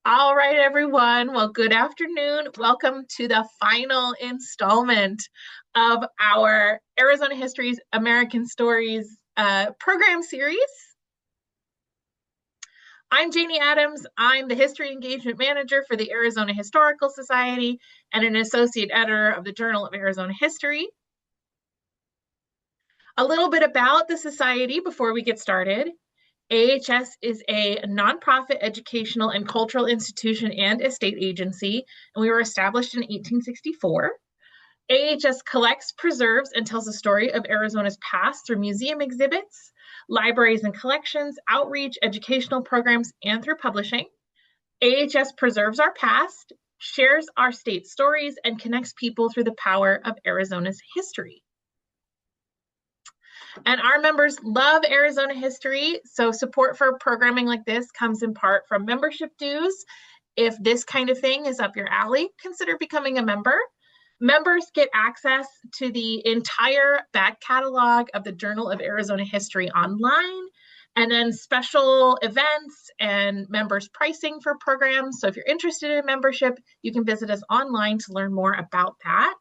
All right, everyone. Well, good afternoon. Welcome to the final installment of our Arizona Histories, American Stories program series. I'm Janie Adams. I'm the History Engagement Manager for the Arizona Historical Society and an Associate Editor of the Journal of Arizona History. A little bit about the Society before we get started. AHS is a nonprofit educational and cultural institution and a state agency, and we were established in 1864. AHS collects, preserves, and tells the story of Arizona's past through museum exhibits, libraries and collections, outreach, educational programs, and through publishing. AHS preserves our past, shares our state stories, and connects people through the power of Arizona's history. And our members love Arizona history, so support for programming like this comes in part from membership dues. If this kind of thing is up your alley, consider becoming a member. Members get access to the entire back catalog of the Journal of Arizona History online, and then special events and members pricing for programs. So if you're interested in membership, you can visit us online to learn more about that.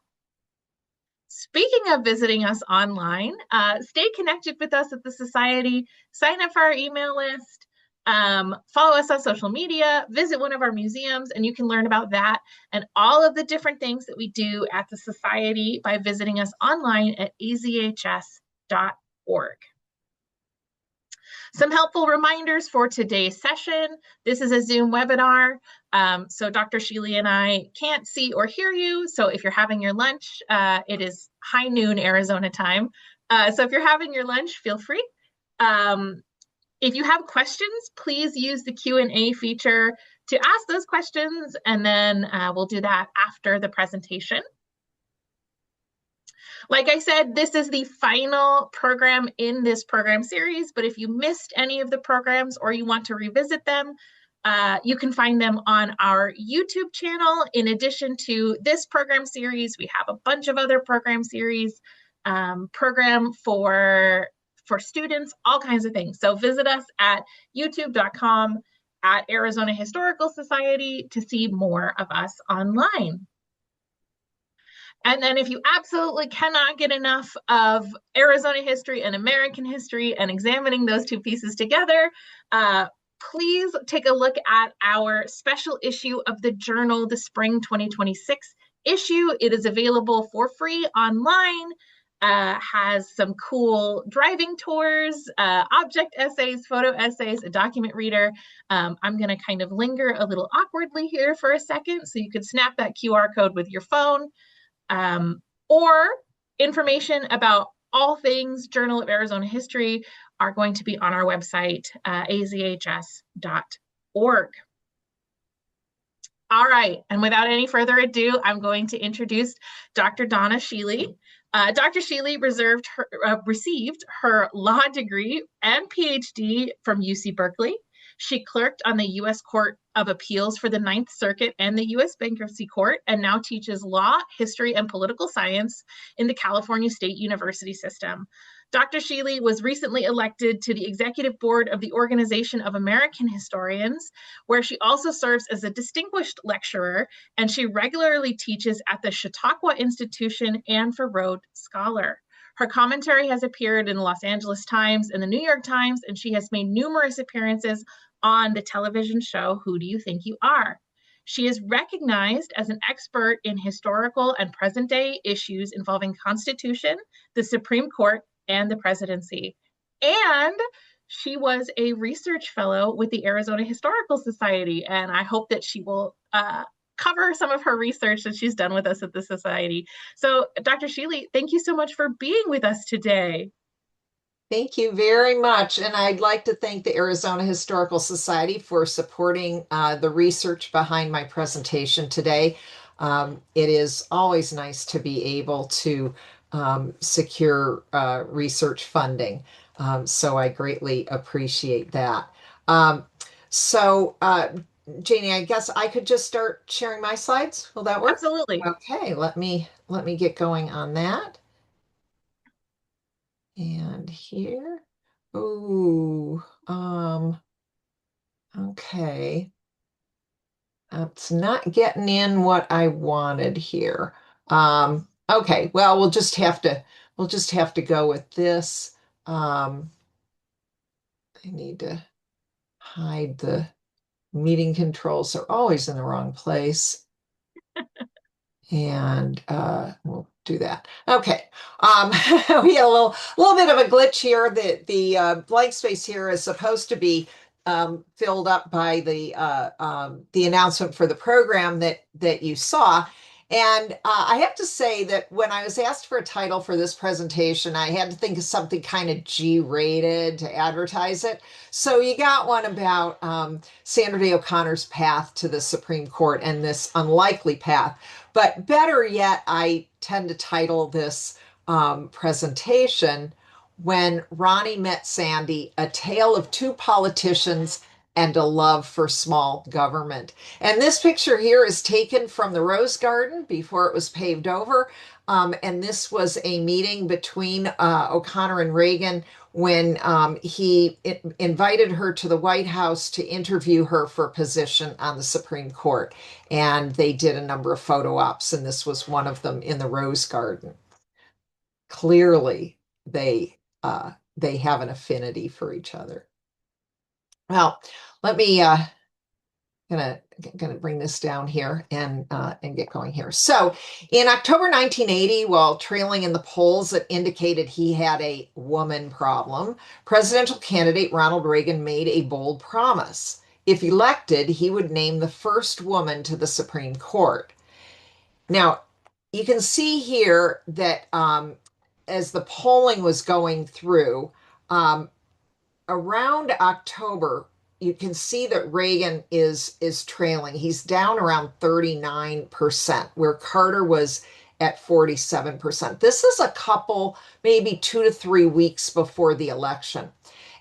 Speaking of visiting us online, stay connected with us at the Society, sign up for our email list, follow us on social media, visit one of our museums, and you can learn about that and all of the different things that we do at the Society by visiting us online at azhs.org. Some helpful reminders for today's session. This is a Zoom webinar, so Dr. Schuele and I can't see or hear you. So if you're having your lunch, it is high noon Arizona time. So if you're having your lunch, feel free. If you have questions, please use the Q&A feature to ask those questions, and then we'll do that after the presentation. Like I said, this is the final program in this program series, but if you missed any of the programs or you want to revisit them, you can find them on our YouTube channel. In addition to this program series, we have a bunch of other program series, program for students, all kinds of things. So visit us at youtube.com at Arizona Historical Society to see more of us online. And then if you absolutely cannot get enough of Arizona history and American history and examining those two pieces together, please take a look at our special issue of the journal, the spring 2026 issue. It is available for free online, has some cool driving tours, object essays, photo essays, a document reader. I'm going to kind of linger a little awkwardly here for a second, so you could snap that QR code with your phone. Or information about all things Journal of Arizona History are going to be on our website, azhs.org. All right, and without any further ado, I'm going to introduce Dr. Donna Schuele. Dr. Schuele received her law degree and PhD from UC Berkeley. She clerked on the U.S. Court of Appeals for the Ninth Circuit and the U.S. Bankruptcy Court, and now teaches law, history, and political science in the California State University system. Dr. Schuele was recently elected to the executive board of the Organization of American Historians, where she also serves as a distinguished lecturer, and she regularly teaches at the Chautauqua Institution and for Rhodes Scholar. Her commentary has appeared in the Los Angeles Times and the New York Times, and she has made numerous appearances on the television show Who Do You Think You Are? She is recognized as an expert in historical and present-day issues involving Constitution, the Supreme Court, and the presidency. And she was a research fellow with the Arizona Historical Society, and I hope that she will cover some of her research that she's done with us at the Society. So, Dr. Schuele, thank you so much for being with us today. Thank you very much. And I'd like to thank the Arizona Historical Society for supporting the research behind my presentation today. It is always nice to be able to secure research funding. So I greatly appreciate that. Um, so, Janie, I guess I could just start sharing my slides. Will that work? Absolutely. Okay, let me get going on that. And here. Ooh, okay. It's not getting in what I wanted here. Okay, well, we'll just have to go with this. I need to hide the meeting controls. They're always in the wrong place. And we'll do that. Okay. We had a little bit of a glitch here. The blank space here is supposed to be filled up by the announcement for the program that you saw. And I have to say that when I was asked for a title for this presentation, I had to think of something kind of G-rated to advertise it. So you got one about Sandra Day O'Connor's path to the Supreme Court and this unlikely path. But better yet, I tend to title this presentation When Ronnie Met Sandy, A Tale of Two Politicians and a Love for Small Government. And this picture here is taken from the Rose Garden before it was paved over. And this was a meeting between O'Connor and Reagan when he invited her to the White House to interview her for a position on the Supreme Court. And they did a number of photo ops, and this was one of them in the Rose Garden. Clearly, they have an affinity for each other. Well, let me gonna bring this down here and get going here. So in October 1980, while trailing in the polls that indicated he had a woman problem, presidential candidate Ronald Reagan made a bold promise. If elected, he would name the first woman to the Supreme Court. Now, you can see here that as the polling was going through, around October, you can see that Reagan is trailing. He's down around 39%, where Carter was at 47%. This is a couple, maybe 2 to 3 weeks before the election.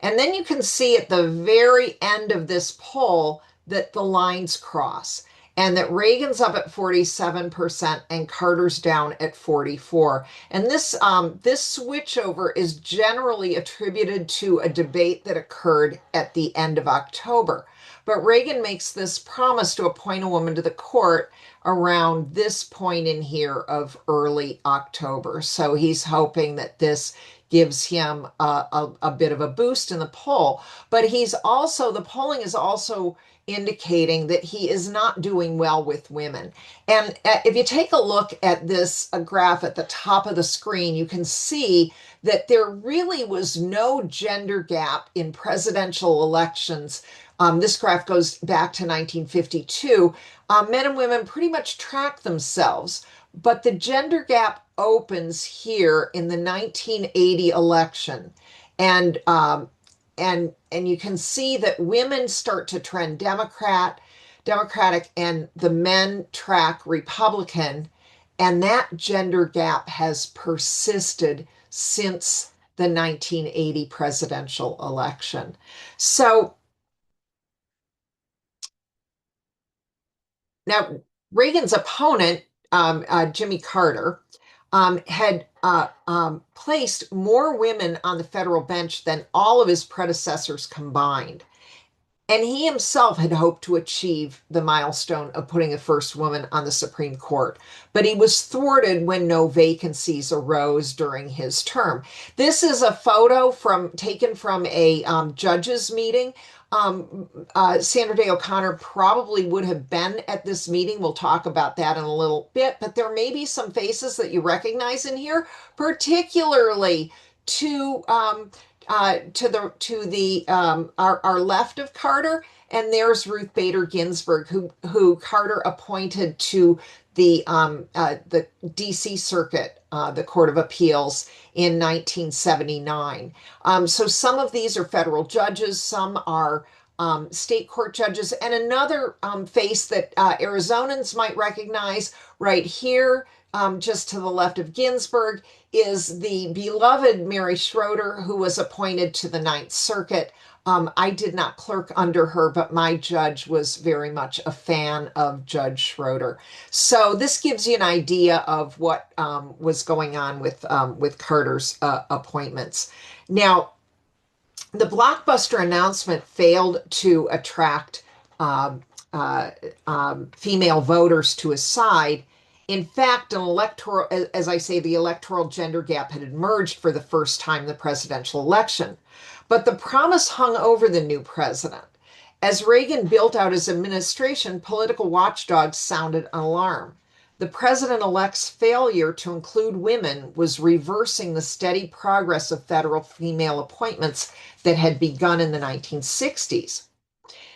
And then you can see at the very end of this poll that the lines cross and that Reagan's up at 47% and Carter's down at 44%. And this switchover is generally attributed to a debate that occurred at the end of October. But Reagan makes this promise to appoint a woman to the court around this point in here of early October. So he's hoping that this gives him a bit of a boost in the poll. But the polling is also indicating that he is not doing well with women. And if you take a look at this graph at the top of the screen, you can see that there really was no gender gap in presidential elections. This graph goes back to 1952. Men and women pretty much track themselves, but the gender gap opens here in the 1980 election. And you can see that women start to trend Democratic and the men track Republican. And that gender gap has persisted since the 1980 presidential election. So now Reagan's opponent, Jimmy Carter, had placed more women on the federal bench than all of his predecessors combined. And he himself had hoped to achieve the milestone of putting the first woman on the Supreme Court, but he was thwarted when no vacancies arose during his term. This is a photo taken from a judges meeting. Sandra Day O'Connor probably would have been at this meeting. We'll talk about that in a little bit, but there may be some faces that you recognize in here, particularly to our left of Carter, and there's Ruth Bader Ginsburg, who Carter appointed to the D.C. Circuit, the Court of Appeals, in 1979. So some of these are federal judges, some are state court judges, and another face that Arizonans might recognize right here, just to the left of Ginsburg, is the beloved Mary Schroeder, who was appointed to the Ninth Circuit. I did not clerk under her, but my judge was very much a fan of Judge Schroeder. So this gives you an idea of what was going on with Carter's appointments. Now, the blockbuster announcement failed to attract female voters to his side. In fact, an electoral, as I say, the electoral gender gap had emerged for the first time in the presidential election. But the promise hung over the new president. As Reagan built out his administration, political watchdogs sounded an alarm. The president-elect's failure to include women was reversing the steady progress of federal female appointments that had begun in the 1960s.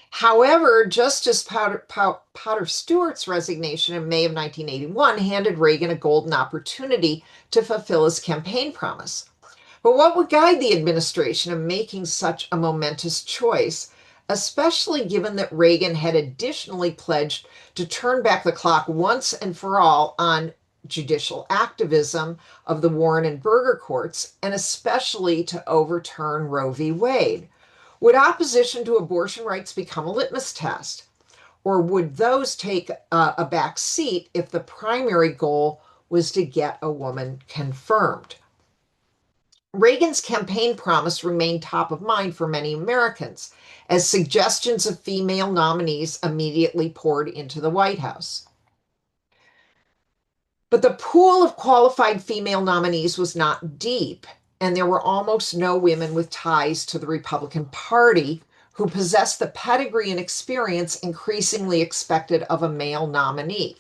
However, Justice Potter Stewart's resignation in May of 1981 handed Reagan a golden opportunity to fulfill his campaign promise. But what would guide the administration in making such a momentous choice, especially given that Reagan had additionally pledged to turn back the clock once and for all on judicial activism of the Warren and Burger courts, and especially to overturn Roe v. Wade? Would opposition to abortion rights become a litmus test? Or would those take a back seat if the primary goal was to get a woman confirmed? Reagan's campaign promise remained top of mind for many Americans as suggestions of female nominees immediately poured into the White House. But the pool of qualified female nominees was not deep, and there were almost no women with ties to the Republican Party who possessed the pedigree and experience increasingly expected of a male nominee.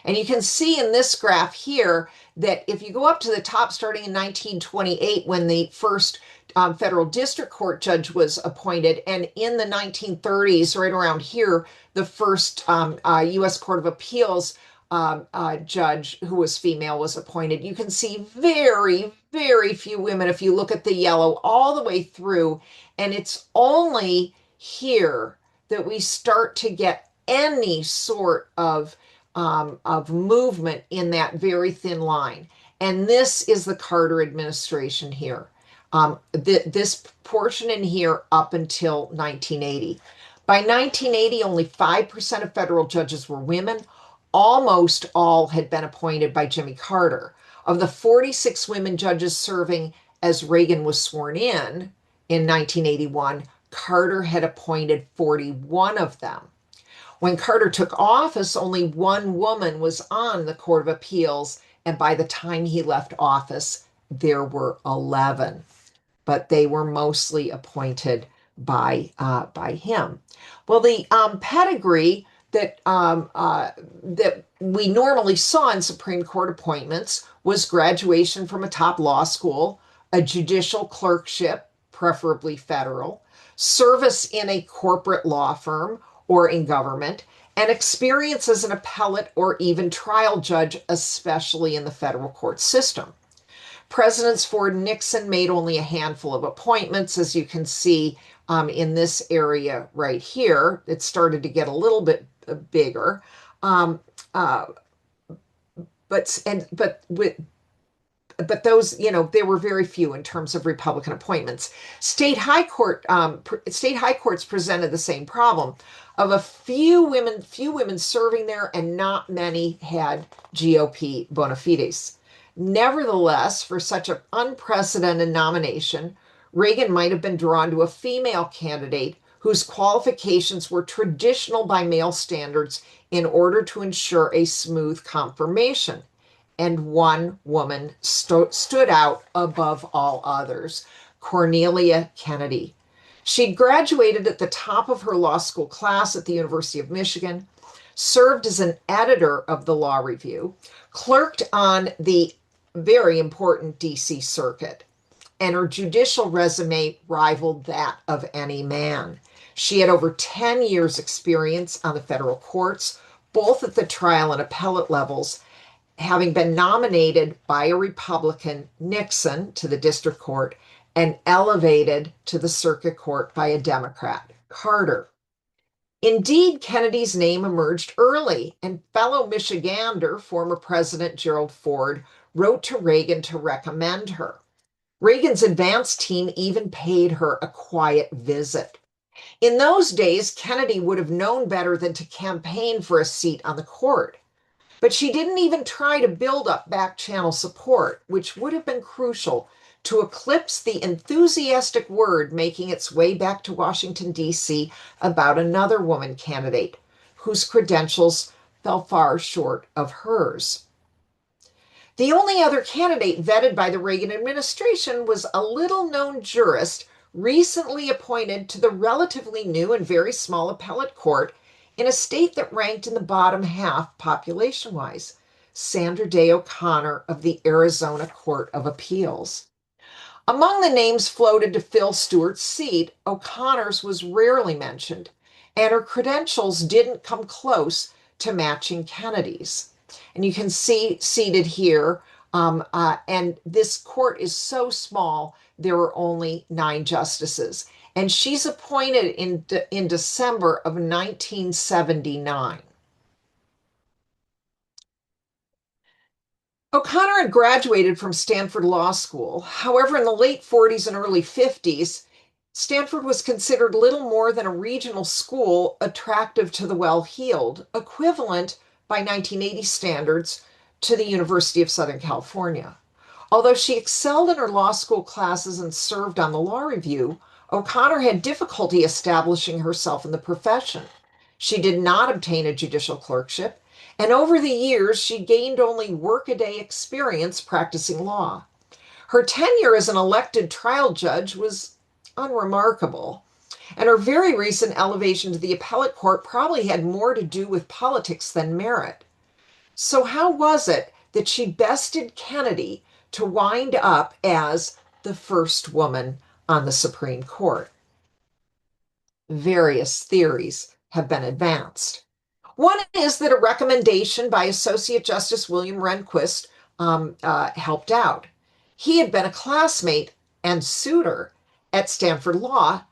And you can see in this graph here that if you go up to the top, starting in 1928, when the first federal district court judge was appointed, and in the 1930s, right around here, the first U.S. Court of Appeals judge who was female was appointed. You can see very, very few women if you look at the yellow all the way through, and it's only here that we start to get any sort of movement in that very thin line. And this is the Carter administration here. This portion in here up until 1980. By 1980, only 5% of federal judges were women. Almost all had been appointed by Jimmy Carter. Of the 46 women judges serving as Reagan was sworn in 1981, Carter had appointed 41 of them. When Carter took office, only one woman was on the Court of Appeals, and by the time he left office, there were 11. But they were mostly appointed by him. Well, the pedigree that we normally saw in Supreme Court appointments was graduation from a top law school, a judicial clerkship, preferably federal, service in a corporate law firm or in government, and experience as an appellate or even trial judge, especially in the federal court system. Presidents Ford and Nixon made only a handful of appointments, as you can see in this area right here. It started to get a little bit bigger, but those, there were very few in terms of Republican appointments. State high courts presented the same problem of a few women serving there, and not many had GOP bona fides. Nevertheless, for such an unprecedented nomination, Reagan might have been drawn to a female candidate whose qualifications were traditional by male standards in order to ensure a smooth confirmation. And one woman stood out above all others, Cornelia Kennedy. She'd graduated at the top of her law school class at the University of Michigan, served as an editor of the Law Review, clerked on the very important DC Circuit, and her judicial resume rivaled that of any man. She had over 10 years experience on the federal courts, both at the trial and appellate levels, having been nominated by a Republican, Nixon, to the district court, and elevated to the circuit court by a Democrat, Carter. Indeed, Kennedy's name emerged early, and fellow Michigander, former President Gerald Ford, wrote to Reagan to recommend her. Reagan's advance team even paid her a quiet visit. In those days, Kennedy would have known better than to campaign for a seat on the court. But she didn't even try to build up back-channel support, which would have been crucial to eclipse the enthusiastic word making its way back to Washington, D.C. about another woman candidate whose credentials fell far short of hers. The only other candidate vetted by the Reagan administration was a little-known jurist recently appointed to the relatively new and very small appellate court in a state that ranked in the bottom half population-wise, Sandra Day O'Connor of the Arizona Court of Appeals. Among the names floated to fill Stewart's seat, O'Connor's was rarely mentioned, and her credentials didn't come close to matching Kennedy's. And you can see seated here, and this court is so small, there are only 9 justices. And she's appointed in December of 1979. O'Connor had graduated from Stanford Law School. However, in the late 40s and early 50s, Stanford was considered little more than a regional school attractive to the well-heeled, equivalent by 1980 standards to the University of Southern California. Although she excelled in her law school classes and served on the law review, O'Connor had difficulty establishing herself in the profession. She did not obtain a judicial clerkship, and over the years she gained only workaday experience practicing law. Her tenure as an elected trial judge was unremarkable, and her very recent elevation to the appellate court probably had more to do with politics than merit. So how was it that she bested Kennedy to wind up as the first woman on the Supreme Court? Various theories have been advanced. One is that a recommendation by Associate Justice William Rehnquist helped out. He had been a classmate and suitor at Stanford Law,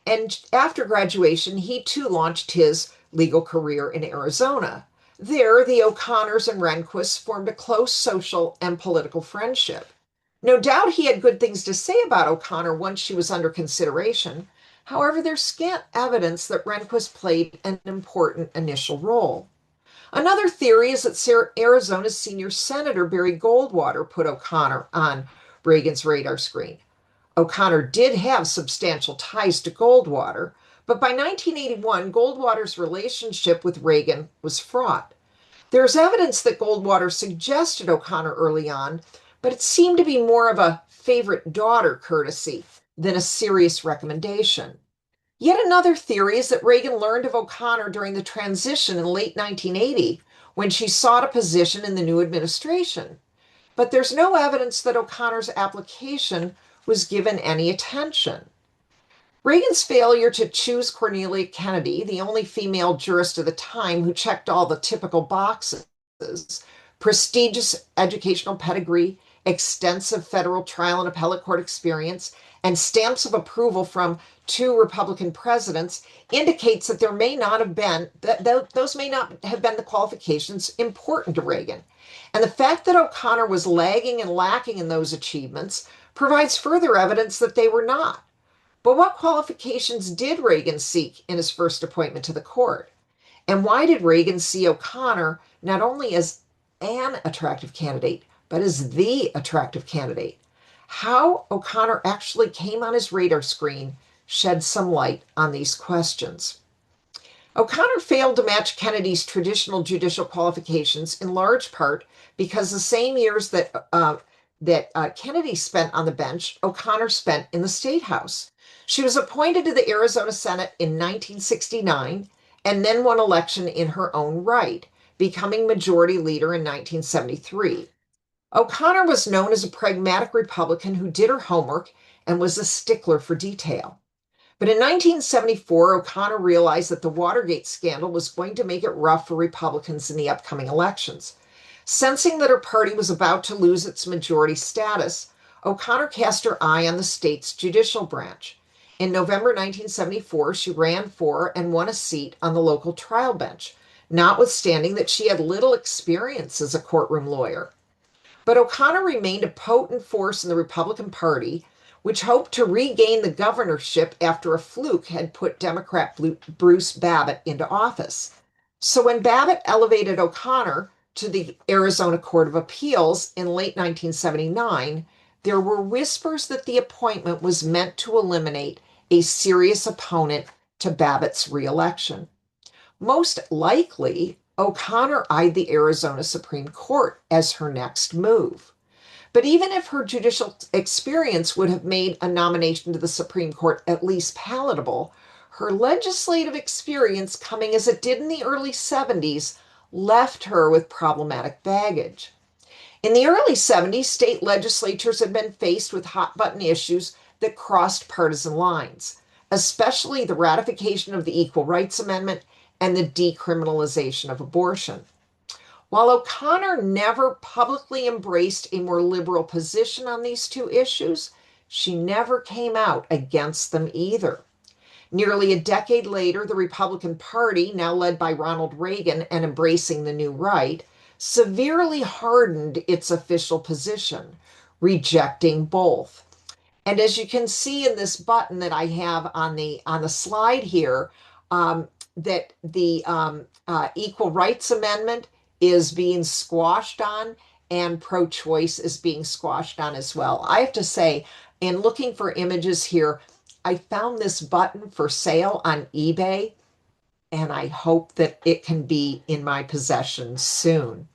and after graduation, he too launched his legal career in Arizona. There, the O'Connors and Rehnquists formed a close social and political friendship. No doubt he had good things to say about O'Connor once she was under consideration. However, there's scant evidence that Rehnquist played an important initial role. Another theory is that Arizona's senior senator, Barry Goldwater, put O'Connor on Reagan's radar screen. O'Connor did have substantial ties to Goldwater, but by 1981, Goldwater's relationship with Reagan was fraught. There's evidence that Goldwater suggested O'Connor early on, but it seemed to be more of a favorite daughter courtesy than a serious recommendation. Yet another theory is that Reagan learned of O'Connor during the transition in late 1980 when she sought a position in the new administration. But there's no evidence that O'Connor's application was given any attention. Reagan's failure to choose Cornelia Kennedy, the only female jurist of the time who checked all the typical boxes, prestigious educational pedigree, extensive federal trial and appellate court experience, and stamps of approval from 2 Republican presidents, indicates that those may not have been the qualifications important to Reagan. And the fact that O'Connor was lagging and lacking in those achievements provides further evidence that they were not. But what qualifications did Reagan seek in his first appointment to the court? And why did Reagan see O'Connor not only as an attractive candidate, but as the attractive candidate? How O'Connor actually came on his radar screen sheds some light on these questions. O'Connor failed to match Kennedy's traditional judicial qualifications in large part because the same years that Kennedy spent on the bench, O'Connor spent in the State House. She was appointed to the Arizona Senate in 1969 and then won election in her own right, becoming majority leader in 1973. O'Connor was known as a pragmatic Republican who did her homework and was a stickler for detail. But in 1974, O'Connor realized that the Watergate scandal was going to make it rough for Republicans in the upcoming elections. Sensing that her party was about to lose its majority status, O'Connor cast her eye on the state's judicial branch. In November 1974, she ran for and won a seat on the local trial bench, notwithstanding that she had little experience as a courtroom lawyer. But O'Connor remained a potent force in the Republican Party, which hoped to regain the governorship after a fluke had put Democrat Bruce Babbitt into office. So when Babbitt elevated O'Connor to the Arizona Court of Appeals in late 1979, there were whispers that the appointment was meant to eliminate a serious opponent to Babbitt's reelection. Most likely, O'Connor eyed the Arizona Supreme Court as her next move. But even if her judicial experience would have made a nomination to the Supreme Court at least palatable, her legislative experience, coming as it did in the early 70s, left her with problematic baggage. In the early 70s, state legislatures had been faced with hot button issues that crossed partisan lines, especially the ratification of the Equal Rights Amendment and the decriminalization of abortion. While O'Connor never publicly embraced a more liberal position on these two issues, she never came out against them either. Nearly a decade later, the Republican Party, now led by Ronald Reagan and embracing the new right, severely hardened its official position, rejecting both. And as you can see in this button that I have on the slide here, that the Equal Rights Amendment is being squashed on, and pro-choice is being squashed on as well. I have to say, in looking for images here, I found this button for sale on eBay, and I hope that it can be in my possession soon.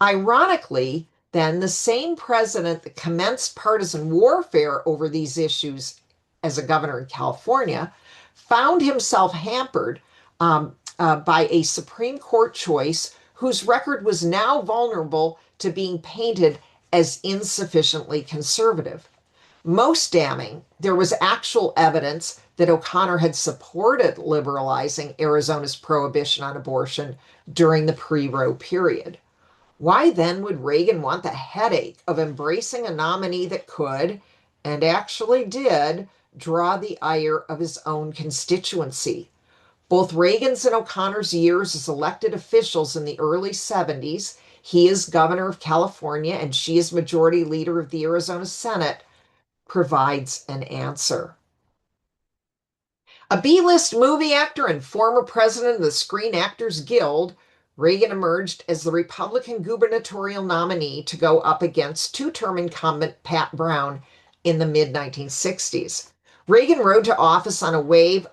Ironically, then, the same president that commenced partisan warfare over these issues as a governor in California found himself hampered by a Supreme Court choice whose record was now vulnerable to being painted as insufficiently conservative. Most damning, there was actual evidence that O'Connor had supported liberalizing Arizona's prohibition on abortion during the pre-Roe period. Why then would Reagan want the headache of embracing a nominee that could, and actually did, draw the ire of his own constituency? Both Reagan's and O'Connor's years as elected officials in the early 70s, he is governor of California and she is majority leader of the Arizona Senate, provides an answer. A B-list movie actor and former president of the Screen Actors Guild, Reagan emerged as the Republican gubernatorial nominee to go up against two-term incumbent Pat Brown in the mid-1960s. Reagan rode to office on the wave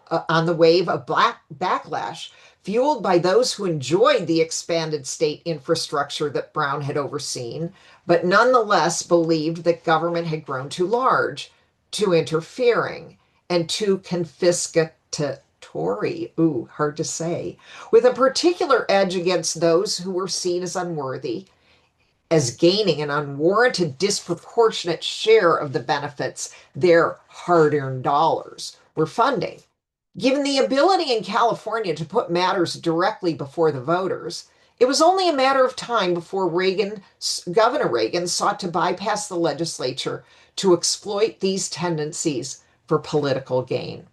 of black backlash, fueled by those who enjoyed the expanded state infrastructure that Brown had overseen, but nonetheless believed that government had grown too large, too interfering, and too confiscatory. Ooh, hard to say. With a particular edge against those who were seen as unworthy, as gaining an unwarranted disproportionate share of the benefits their hard-earned dollars were funding. Given the ability in California to put matters directly before the voters, it was only a matter of time before Governor Reagan sought to bypass the legislature to exploit these tendencies for political gain.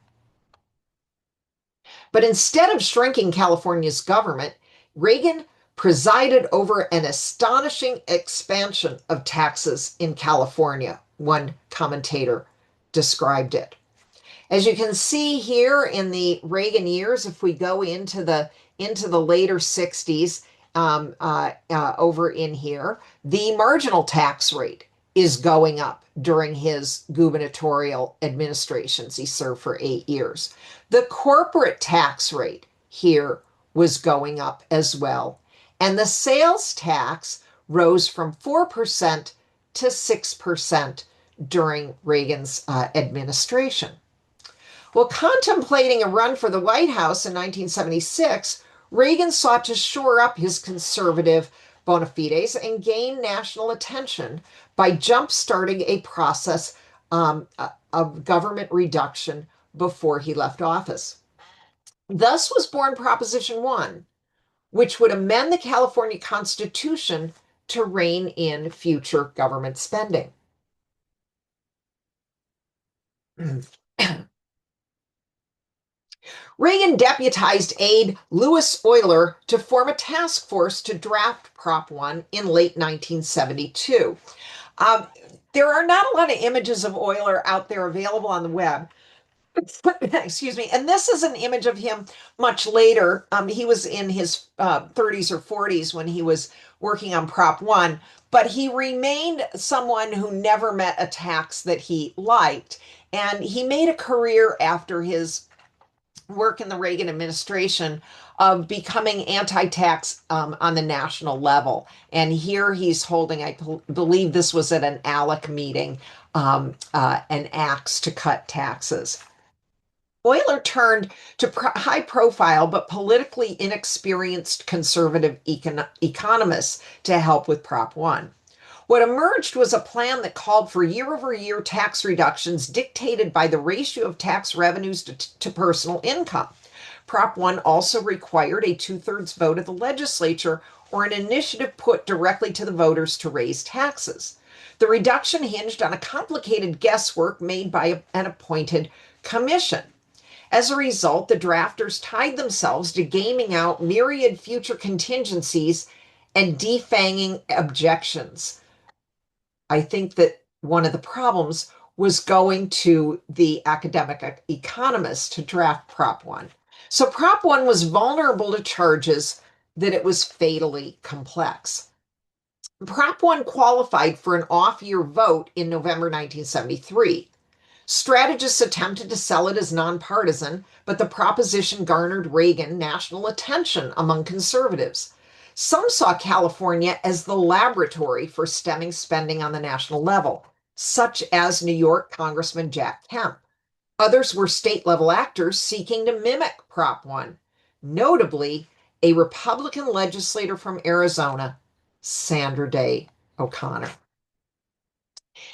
But instead of shrinking California's government, Reagan presided over an astonishing expansion of taxes in California, one commentator described it. As you can see here in the Reagan years, if we go into the later 60s, over in here, the marginal tax rate is going up during his gubernatorial administrations. He served for 8 years. The corporate tax rate here was going up as well. And the sales tax rose from 4% to 6% during Reagan's administration. Well, contemplating a run for the White House in 1976, Reagan sought to shore up his conservative bona fides and gain national attention by jump-starting a process of government reduction before he left office. Thus was born Proposition 1, which would amend the California Constitution to rein in future government spending. Reagan deputized aide Louis Euler to form a task force to draft Prop 1 in late 1972. There are not a lot of images of Euler out there available on the web. Excuse me. And this is an image of him much later. He was in his 30s or 40s when he was working on Prop 1, but he remained someone who never met a tax that he liked. And he made a career after his work in the Reagan administration of becoming anti-tax on the national level. And here he's holding, I believe this was at an ALEC meeting, an axe to cut taxes. Euler turned to high profile but politically inexperienced conservative economists to help with Prop 1. What emerged was a plan that called for year-over-year tax reductions dictated by the ratio of tax revenues to personal income. Prop 1 also required a two-thirds vote of the legislature or an initiative put directly to the voters to raise taxes. The reduction hinged on a complicated guesswork made by an appointed commission. As a result, the drafters tied themselves to gaming out myriad future contingencies and defanging objections. I think that one of the problems was going to the academic economists to draft Prop 1. So Prop 1 was vulnerable to charges that it was fatally complex. Prop 1 qualified for an off-year vote in November 1973. Strategists attempted to sell it as nonpartisan, but the proposition garnered Reagan national attention among conservatives. Some saw California as the laboratory for stemming spending on the national level, such as New York Congressman Jack Kemp. Others were state-level actors seeking to mimic Prop 1, notably a Republican legislator from Arizona, Sandra Day O'Connor.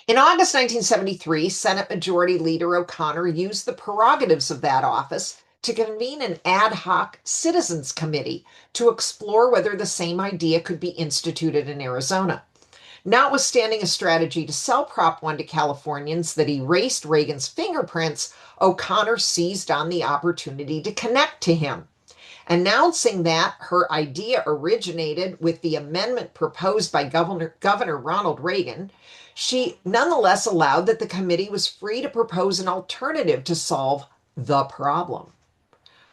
In August 1973, Senate Majority Leader O'Connor used the prerogatives of that office to convene an ad hoc citizens committee to explore whether the same idea could be instituted in Arizona. Notwithstanding a strategy to sell Prop 1 to Californians that erased Reagan's fingerprints, O'Connor seized on the opportunity to connect to him. Announcing that her idea originated with the amendment proposed by Governor Ronald Reagan, she nonetheless allowed that the committee was free to propose an alternative to solve the problem.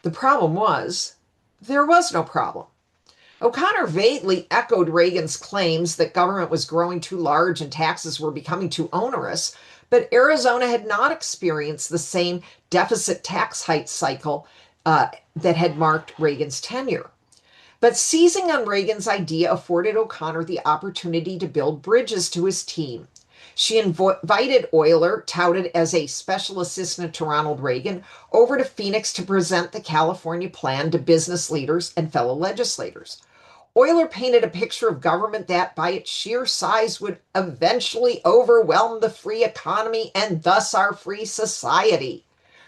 The problem was, there was no problem. O'Connor vaguely echoed Reagan's claims that government was growing too large and taxes were becoming too onerous, but Arizona had not experienced the same deficit tax hike cycle that had marked Reagan's tenure. But seizing on Reagan's idea afforded O'Connor the opportunity to build bridges to his team. She invited Euler, touted as a special assistant to Ronald Reagan, over to Phoenix to present the California plan to business leaders and fellow legislators. Euler painted a picture of government that, by its sheer size, would eventually overwhelm the free economy and thus our free society,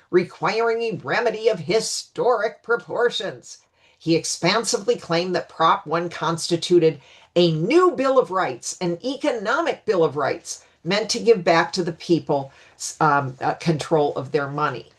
requiring a remedy of historic proportions. He expansively claimed that Prop 1 constituted a new Bill of Rights, an economic Bill of Rights, meant to give back to the people control of their money.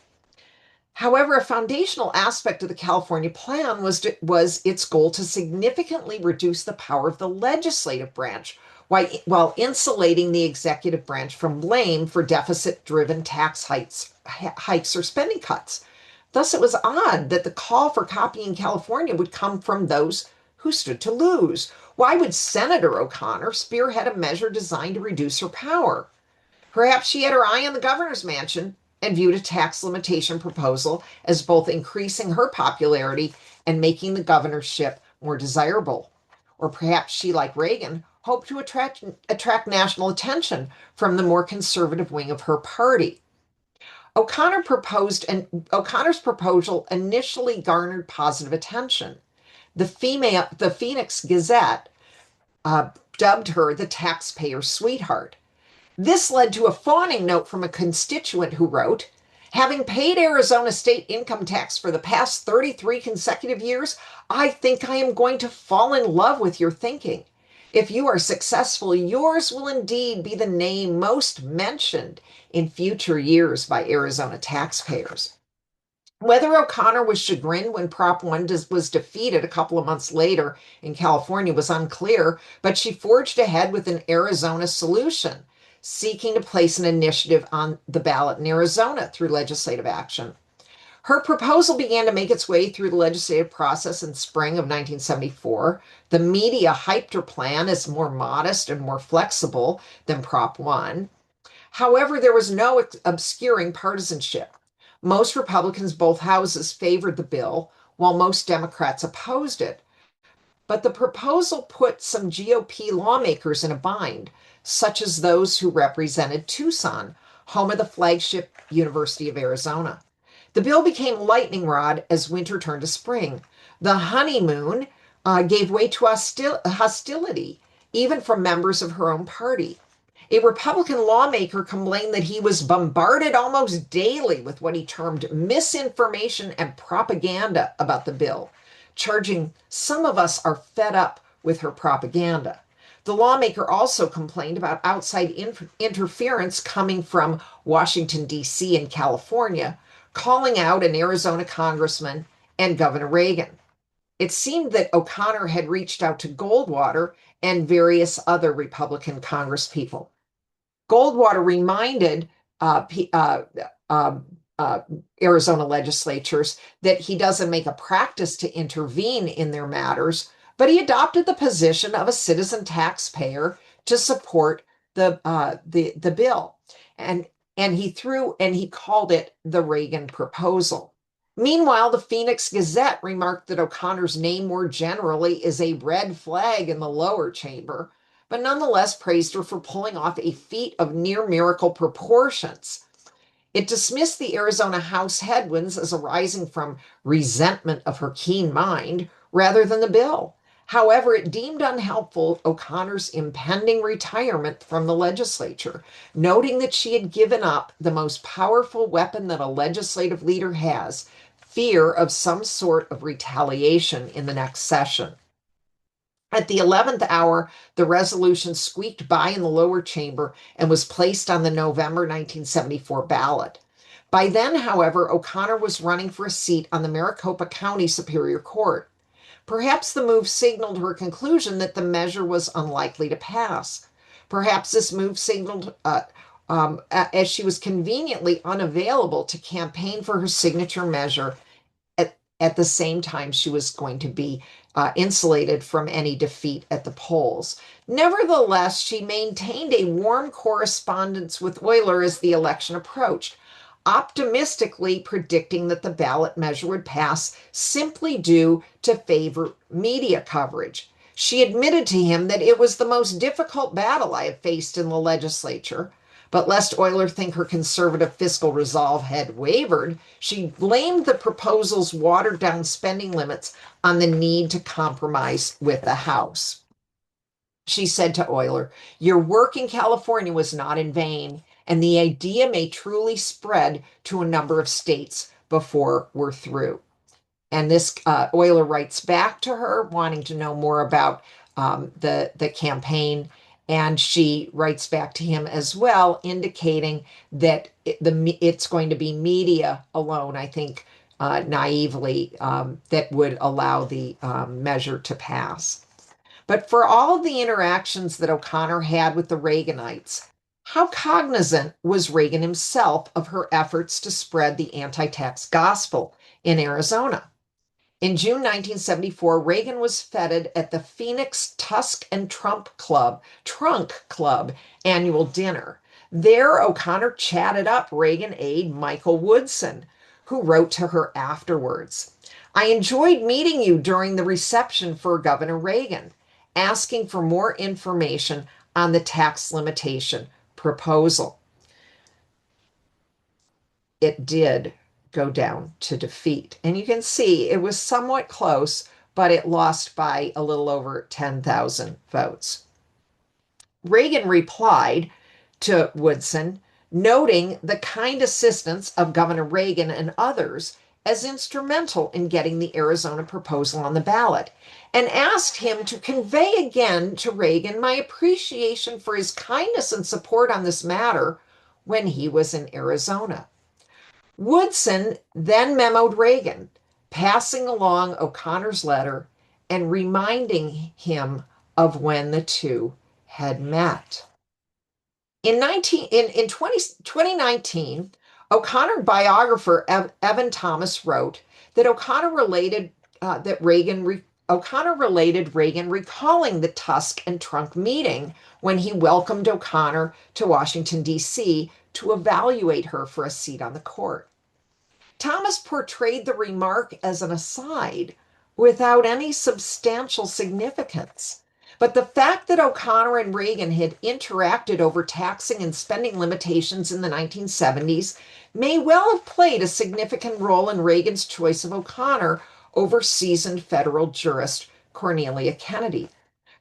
However, a foundational aspect of the California plan was its goal to significantly reduce the power of the legislative branch while insulating the executive branch from blame for deficit-driven tax hikes or spending cuts. Thus, it was odd that the call for copying California would come from those who stood to lose. Why would Senator O'Connor spearhead a measure designed to reduce her power? Perhaps she had her eye on the governor's mansion and viewed a tax limitation proposal as both increasing her popularity and making the governorship more desirable. Or perhaps she, like Reagan, hoped to attract national attention from the more conservative wing of her party. O'Connor's proposal initially garnered positive attention. The Phoenix Gazette dubbed her the taxpayer sweetheart. This led to a fawning note from a constituent who wrote, "Having paid Arizona state income tax for the past 33 consecutive years, I think I am going to fall in love with your thinking. If you are successful, yours will indeed be the name most mentioned in future years by Arizona taxpayers." Whether O'Connor was chagrined when Prop 1 was defeated a couple of months later in California was unclear, but she forged ahead with an Arizona solution, seeking to place an initiative on the ballot in Arizona through legislative action. Her proposal began to make its way through the legislative process in spring of 1974. The media hyped her plan as more modest and more flexible than Prop 1. However, there was no obscuring partisanship. Most Republicans, both houses, favored the bill, while most Democrats opposed it. But the proposal put some GOP lawmakers in a bind, such as those who represented Tucson, home of the flagship University of Arizona. The bill became a lightning rod as winter turned to spring. The honeymoon gave way to hostility, even from members of her own party. A Republican lawmaker complained that he was bombarded almost daily with what he termed misinformation and propaganda about the bill, charging some of us are fed up with her propaganda. The lawmaker also complained about outside interference coming from Washington, D.C. and California, calling out an Arizona congressman and Governor Reagan. It seemed that O'Connor had reached out to Goldwater and various other Republican congresspeople. Goldwater reminded Arizona legislatures that he doesn't make a practice to intervene in their matters, but he adopted the position of a citizen taxpayer to support the bill, and he called it the Reagan proposal. Meanwhile, the Phoenix Gazette remarked that O'Connor's name more generally is a red flag in the lower chamber, but nonetheless praised her for pulling off a feat of near miracle proportions. It dismissed the Arizona House headwinds as arising from resentment of her keen mind rather than the bill. However, it deemed unhelpful O'Connor's impending retirement from the legislature, noting that she had given up the most powerful weapon that a legislative leader has, fear of some sort of retaliation in the next session. At the 11th hour, the resolution squeaked by in the lower chamber and was placed on the November 1974 ballot. By then, however, O'Connor was running for a seat on the Maricopa County Superior Court. Perhaps the move signaled her conclusion that the measure was unlikely to pass. Perhaps this move signaled as she was conveniently unavailable to campaign for her signature measure at the same time she was going to be insulated from any defeat at the polls. Nevertheless, she maintained a warm correspondence with Euler as the election approached, optimistically predicting that the ballot measure would pass simply due to favor media coverage. She admitted to him that it was the most difficult battle I have faced in the legislature. But lest Euler think her conservative fiscal resolve had wavered, she blamed the proposal's watered-down spending limits on the need to compromise with the House. She said to Euler, "Your work in California was not in vain, and the idea may truly spread to a number of states before we're through." And this Euler writes back to her, wanting to know more about the campaign. And she writes back to him as well, indicating that it's going to be media alone, I think, naively, that would allow the measure to pass. But for all of the interactions that O'Connor had with the Reaganites, how cognizant was Reagan himself of her efforts to spread the anti-tax gospel in Arizona? In June 1974, Reagan was feted at the Phoenix Tusk and Trunk Club annual dinner. There, O'Connor chatted up Reagan aide Michael Woodson, who wrote to her afterwards, "I enjoyed meeting you during the reception for Governor Reagan, asking for more information on the tax limitation proposal." It did go down to defeat. And you can see it was somewhat close, but it lost by a little over 10,000 votes. Reagan replied to Woodson, noting the kind assistance of Governor Reagan and others as instrumental in getting the Arizona proposal on the ballot, and asked him to convey again to Reagan my appreciation for his kindness and support on this matter when he was in Arizona. Woodson then memoed Reagan, passing along O'Connor's letter and reminding him of when the two had met. In 2019, O'Connor biographer Evan Thomas wrote that O'Connor related Reagan recalling the Tusk and Trunk meeting when he welcomed O'Connor to Washington, D.C. to evaluate her for a seat on the court. Thomas portrayed the remark as an aside without any substantial significance. But the fact that O'Connor and Reagan had interacted over taxing and spending limitations in the 1970s may well have played a significant role in Reagan's choice of O'Connor over seasoned federal jurist Cornelia Kennedy.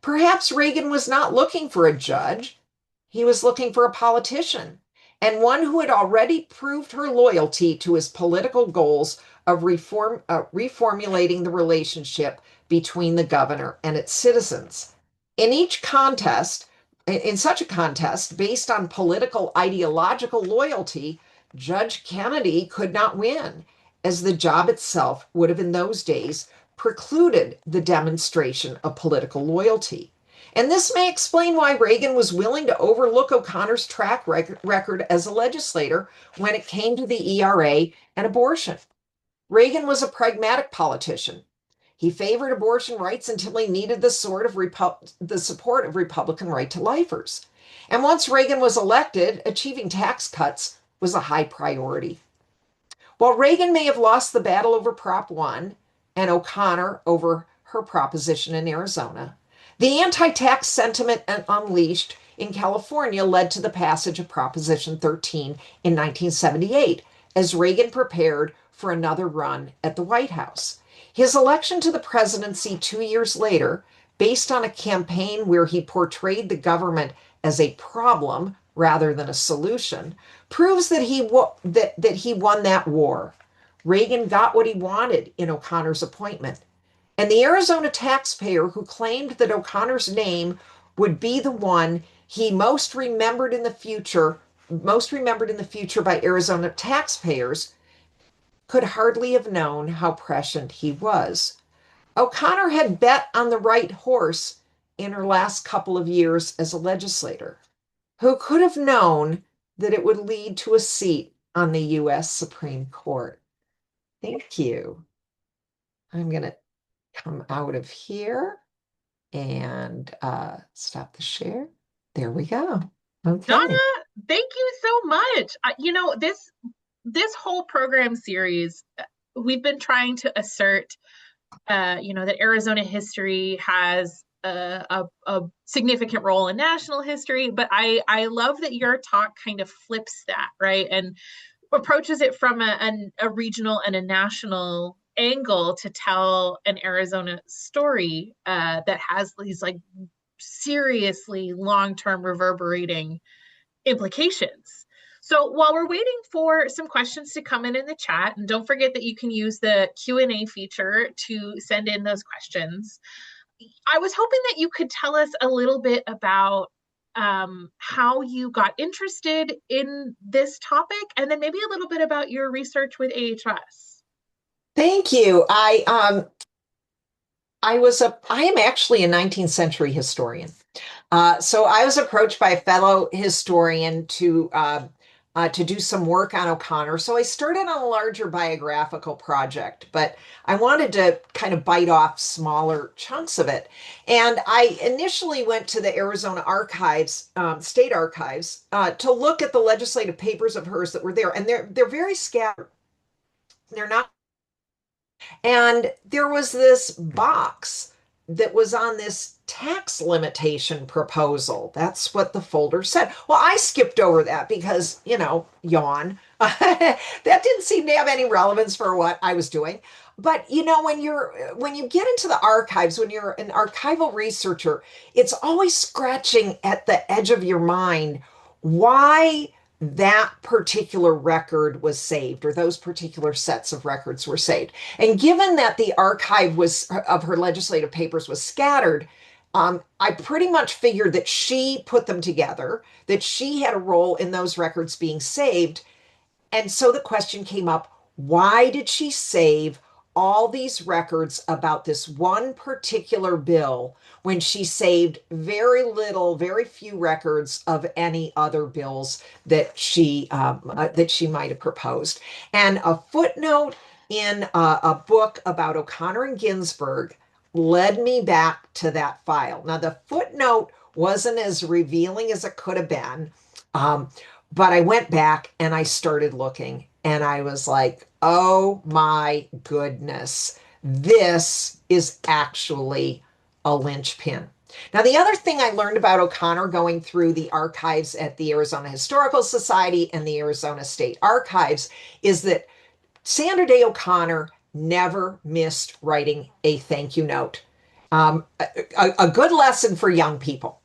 Perhaps Reagan was not looking for a judge, he was looking for a politician, and one who had already proved her loyalty to his political goals of reformulating the relationship between the governor and its citizens. In each contest, in such a contest, based on political ideological loyalty, Judge Kennedy could not win, as the job itself would have in those days precluded the demonstration of political loyalty. And this may explain why Reagan was willing to overlook O'Connor's track record as a legislator when it came to the ERA and abortion. Reagan was a pragmatic politician. He favored abortion rights until he needed the support of Republican right to lifers. And once Reagan was elected, achieving tax cuts was a high priority. While Reagan may have lost the battle over Prop 1 and O'Connor over her proposition in Arizona, the anti-tax sentiment unleashed in California led to the passage of Proposition 13 in 1978 as Reagan prepared for another run at the White House. His election to the presidency 2 years later, based on a campaign where he portrayed the government as a problem rather than a solution, proves that he won that war. Reagan got what he wanted in O'Connor's appointment. And the Arizona taxpayer who claimed that O'Connor's name would be the one he most remembered in the future by Arizona taxpayers, could hardly have known how prescient he was. O'Connor had bet on the right horse in her last couple of years as a legislator. Who could have known that it would lead to a seat on the U.S. Supreme Court? Thank you. I'm going to come out of here and stop the share. There we go. Okay. Donna, thank you so much. This whole program series, we've been trying to assert, that Arizona history has a significant role in national history, but I love that your talk kind of flips that, right? And approaches it from a regional and a national angle to tell an Arizona story that has these like seriously long-term reverberating implications. So while we're waiting for some questions to come in the chat, and don't forget that you can use the Q&A feature to send in those questions, I was hoping that you could tell us a little bit about how you got interested in this topic, and then maybe a little bit about your research with AHS. Thank you. I am actually a 19th century historian. So I was approached by a fellow historian to do some work on O'Connor. So I started on a larger biographical project, but I wanted to kind of bite off smaller chunks of it. And I initially went to the Arizona archives, state archives, to look at the legislative papers of hers that were there. And they're very scattered. They're not. And there was this box that was on this tax limitation proposal. That's what the folder said. Well, I skipped over that because, yawn. That didn't seem to have any relevance for what I was doing. But when you get into the archives, when you're an archival researcher, it's always scratching at the edge of your mind why that particular record was saved, or those particular sets of records were saved. And given that the archive of her legislative papers was scattered, I pretty much figured that she put them together, that she had a role in those records being saved. And so the question came up, why did she save all these records about this one particular bill when she saved very few records of any other bills that she might have proposed? And a footnote in a book about O'Connor and Ginsburg led me back to that file. Now, the footnote wasn't as revealing as it could have been, but I went back and I started looking, and I was like, oh my goodness, this is actually a linchpin. Now, the other thing I learned about O'Connor going through the archives at the Arizona Historical Society and the Arizona State Archives is that Sandra Day O'Connor never missed writing a thank you note. A good lesson for young people.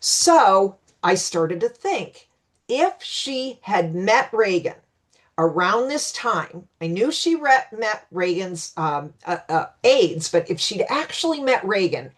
So I started to think if she had met Reagan around this time, I knew she met Reagan's aides, but if she'd actually met Reagan,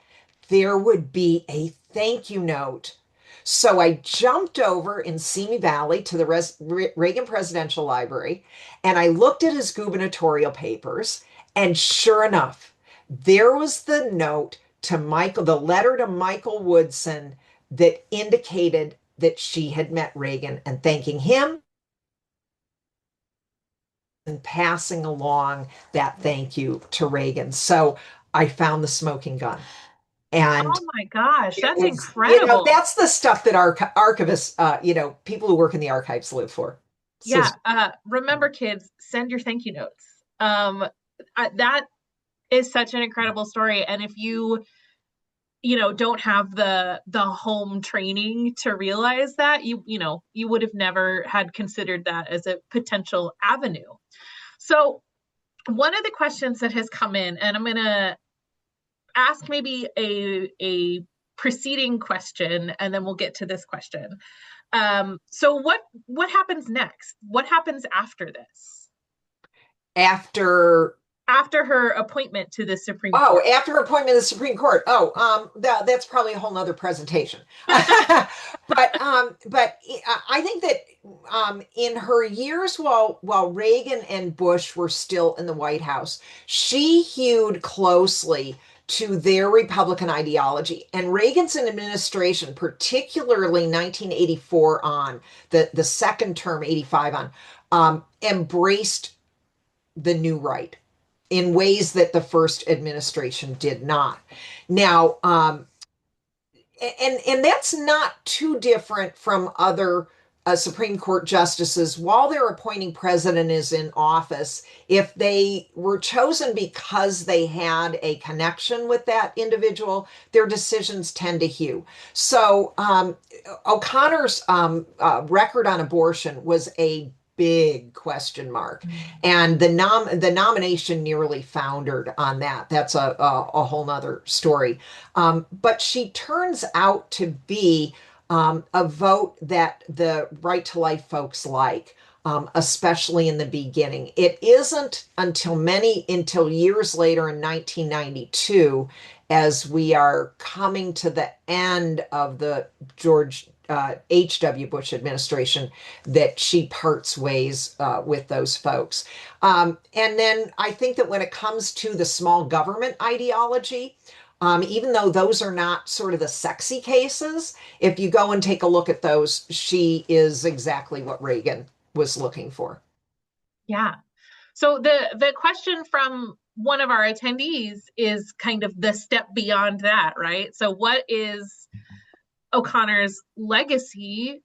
there would be a thank you note. So I jumped over in Simi Valley to the Reagan Presidential Library and I looked at his gubernatorial papers. And sure enough, there was the note to Michael, the letter to Michael Woodson that indicated that she had met Reagan and thanking him and passing along that thank you to Reagan. So I found the smoking gun. And Oh my gosh, it that's was, incredible. that's the stuff that archivists, people who work in the archives live for. So, Yeah, remember kids, send your thank you notes. That is such an incredible story. And if you don't have the home training to realize that, you would have never had considered that as a potential avenue. So one of the questions that has come in, and I'm gonna ask maybe a preceding question, and then we'll get to this question. So what happens next? What happens after this? after After her appointment to the Supreme Oh, Court? after her appointment to the Supreme Court. Oh, that's probably a whole nother presentation. But I think that in her years while Reagan and Bush were still in the White House, she hewed closely to their Republican ideology. And Reagan's administration, particularly 1984 on, the second term, 85 on, embraced the new right in ways that the first administration did not. Now, and that's not too different from other Supreme Court justices. While their appointing president is in office, if they were chosen because they had a connection with that individual, their decisions tend to hew. So O'Connor's record on abortion was a big question mark, and the nomination nearly foundered on that. That's a whole nother story. But she turns out to be a vote that the right to life folks like, especially in the beginning. It isn't until years later in 1992, as we are coming to the end of the George H.W. Bush administration, that she parts ways with those folks. And then I think that when it comes to the small government ideology, even though those are not sort of the sexy cases, if you go and take a look at those, she is exactly what Reagan was looking for. Yeah. So the question from one of our attendees is kind of the step beyond that, right? So what is O'Connor's legacy?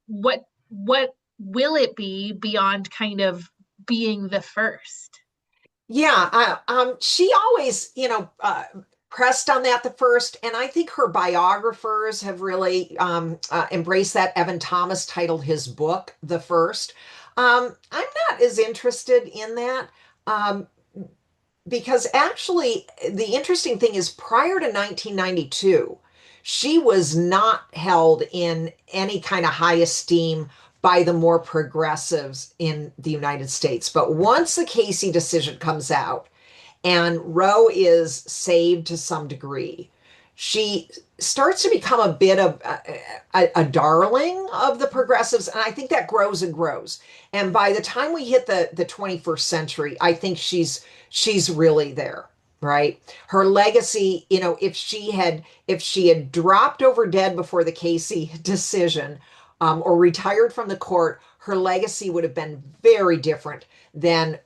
What will it be beyond kind of being the first? Yeah, she always, pressed on that the first, and I think her biographers have really embraced that. Evan Thomas titled his book "The First." I'm not as interested in that. Um, because actually, the interesting thing is prior to 1992, she was not held in any kind of high esteem by the more progressives in the United States. But once the Casey decision comes out and Roe is saved to some degree, she starts to become a bit of a darling of the progressives. And I think that grows and grows. And by the time we hit the 21st century, I think she's really there, right? Her legacy, if she had dropped over dead before the Casey decision, or retired from the court, her legacy would have been very different than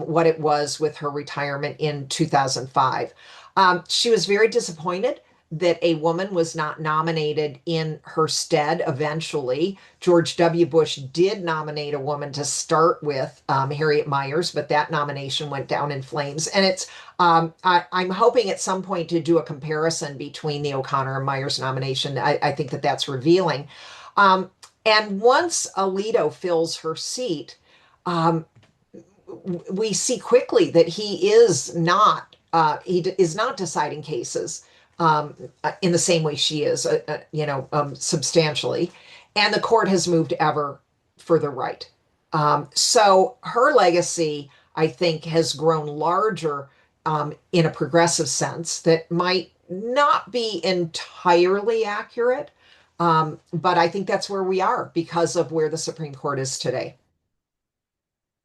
what it was with her retirement in 2005. She was very disappointed that a woman was not nominated in her stead eventually. George W. Bush did nominate a woman to start with, Harriet Miers, but that nomination went down in flames. And I'm hoping at some point to do a comparison between the O'Connor and Miers nomination. I think that that's revealing. Um, and once Alito fills her seat, um, we see quickly that he is not deciding cases in the same way she is, substantially, and the court has moved ever further right. So her legacy, I think, has grown larger in a progressive sense that might not be entirely accurate, but I think that's where we are because of where the Supreme Court is today.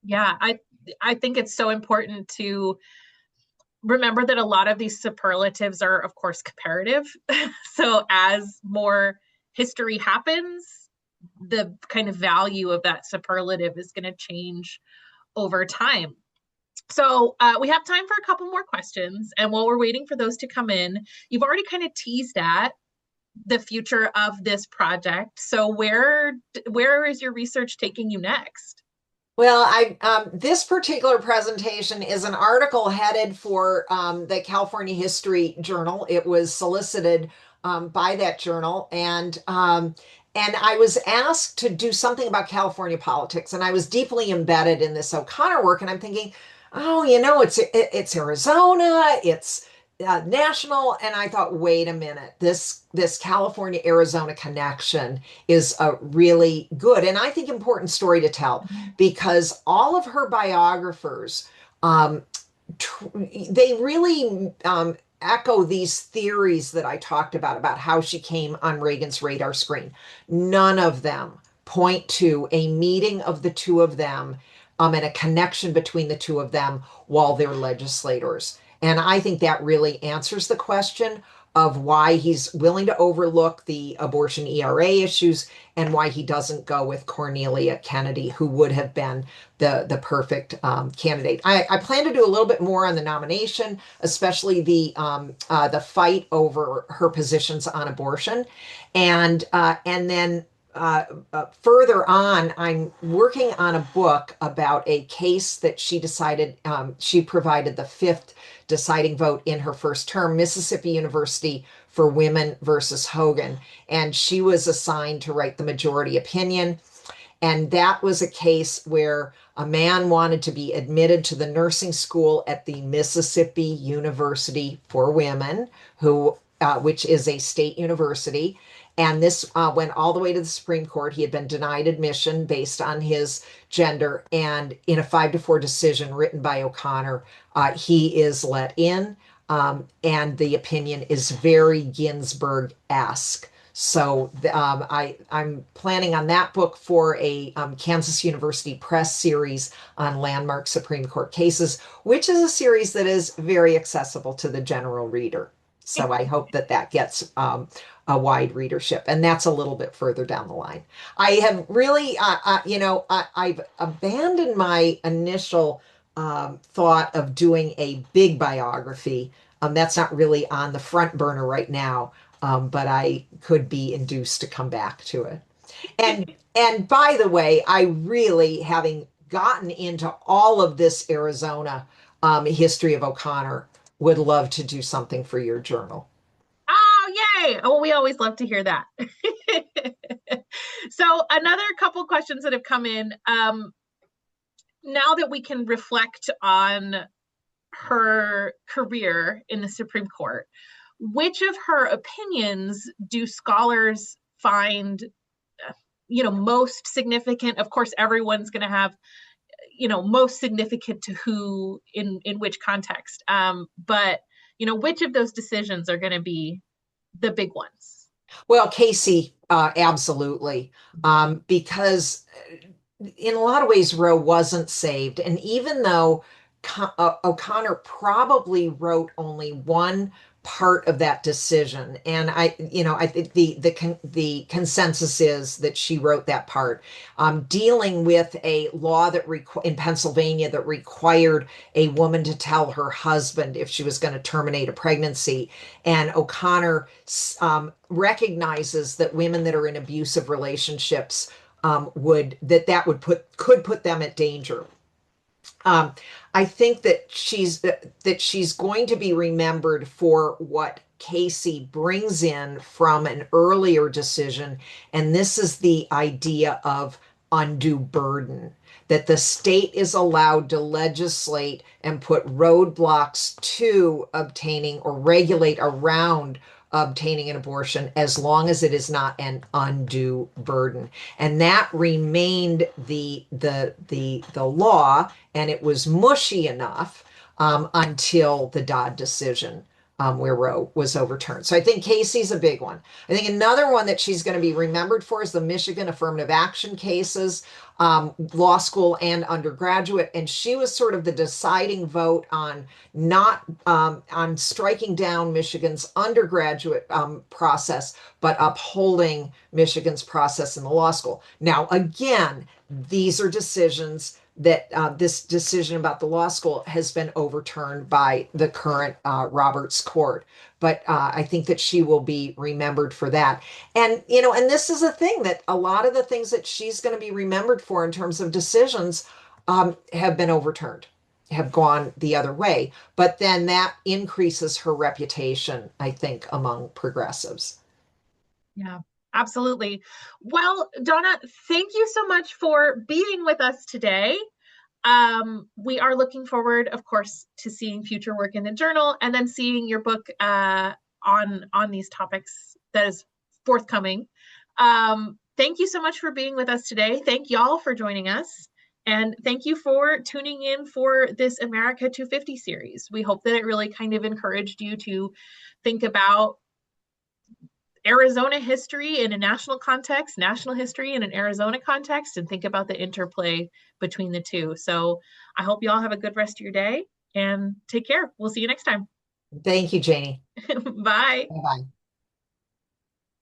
Yeah, I think it's so important to remember that a lot of these superlatives are, of course, comparative. So as more history happens, the kind of value of that superlative is going to change over time. So we have time for a couple more questions. And while we're waiting for those to come in, you've already kind of teased at the future of this project. So where is your research taking you next? Well, this particular presentation is an article headed for the California History Journal. It was solicited by that journal, and I was asked to do something about California politics, and I was deeply embedded in this O'Connor work, and I'm thinking, oh, it's Arizona, it's national, and I thought, wait a minute, this California Arizona connection is a really good and I think important story to tell because all of her biographers, um, they really echo these theories that I talked about how she came on Reagan's radar screen. None of them point to a meeting of the two of them and a connection between the two of them while they're legislators. And I think that really answers the question of why he's willing to overlook the abortion ERA issues and why he doesn't go with Cornelia Kennedy, who would have been the perfect candidate. I plan to do a little bit more on the nomination, especially the fight over her positions on abortion, and then further on, I'm working on a book about a case that she decided she provided the fifth deciding vote in her first term, Mississippi University for Women versus Hogan. And she was assigned to write the majority opinion. And that was a case where a man wanted to be admitted to the nursing school at the Mississippi University for Women, which is a state university. And this went all the way to the Supreme Court. He had been denied admission based on his gender. And in a 5-4 decision written by O'Connor, he is let in. And the opinion is very Ginsburg-esque. So I'm planning on that book for a Kansas University Press series on landmark Supreme Court cases, which is a series that is very accessible to the general reader. So I hope that that gets a wide readership, and that's a little bit further down the line. I have really, I've abandoned my initial thought of doing a big biography. That's not really on the front burner right now, but I could be induced to come back to it. And by the way, I really, having gotten into all of this Arizona history of O'Connor, would love to do something for your journal. Oh, yay. Oh, we always love to hear that. So another couple questions that have come in. Now that we can reflect on her career in the Supreme Court, which of her opinions do scholars find, most significant? Of course, everyone's going to have, most significant to who in which context. But, which of those decisions are going to be the big ones? Well, Casey, absolutely, because in a lot of ways, Roe wasn't saved. And even though O'Connor probably wrote only one part of that decision, and I think the consensus is that she wrote that part, dealing with a law that in Pennsylvania that required a woman to tell her husband if she was going to terminate a pregnancy, and O'Connor recognizes that women that are in abusive relationships could put them at danger. Um, I think that she's going to be remembered for what Casey brings in from an earlier decision, and this is the idea of undue burden, that the state is allowed to legislate and put roadblocks to obtaining or regulate around obtaining an abortion as long as it is not an undue burden. And that remained the law, and it was mushy enough until the Dodd decision, where Roe was overturned. So I think Casey's a big one. I think another one that she's going to be remembered for is the Michigan affirmative action cases, law school and undergraduate. And she was sort of the deciding vote on not on striking down Michigan's undergraduate process, but upholding Michigan's process in the law school. Now, again, these are decisions that this decision about the law school has been overturned by the current Roberts Court. But I think that she will be remembered for that. And this is a thing that a lot of the things that she's going to be remembered for in terms of decisions have been overturned, have gone the other way. But then that increases her reputation, I think, among progressives. Yeah, absolutely. Well, Donna, thank you so much for being with us today. We are looking forward, of course, to seeing future work in the journal and then seeing your book on these topics that is forthcoming. Thank you so much for being with us today. Thank y'all for joining us. And thank you for tuning in for this America 250 series. We hope that it really kind of encouraged you to think about Arizona history in a national context, national history in an Arizona context, and think about the interplay between the two. So I hope you all have a good rest of your day and take care. We'll see you next time. Thank you, Janie. Bye. Bye-bye.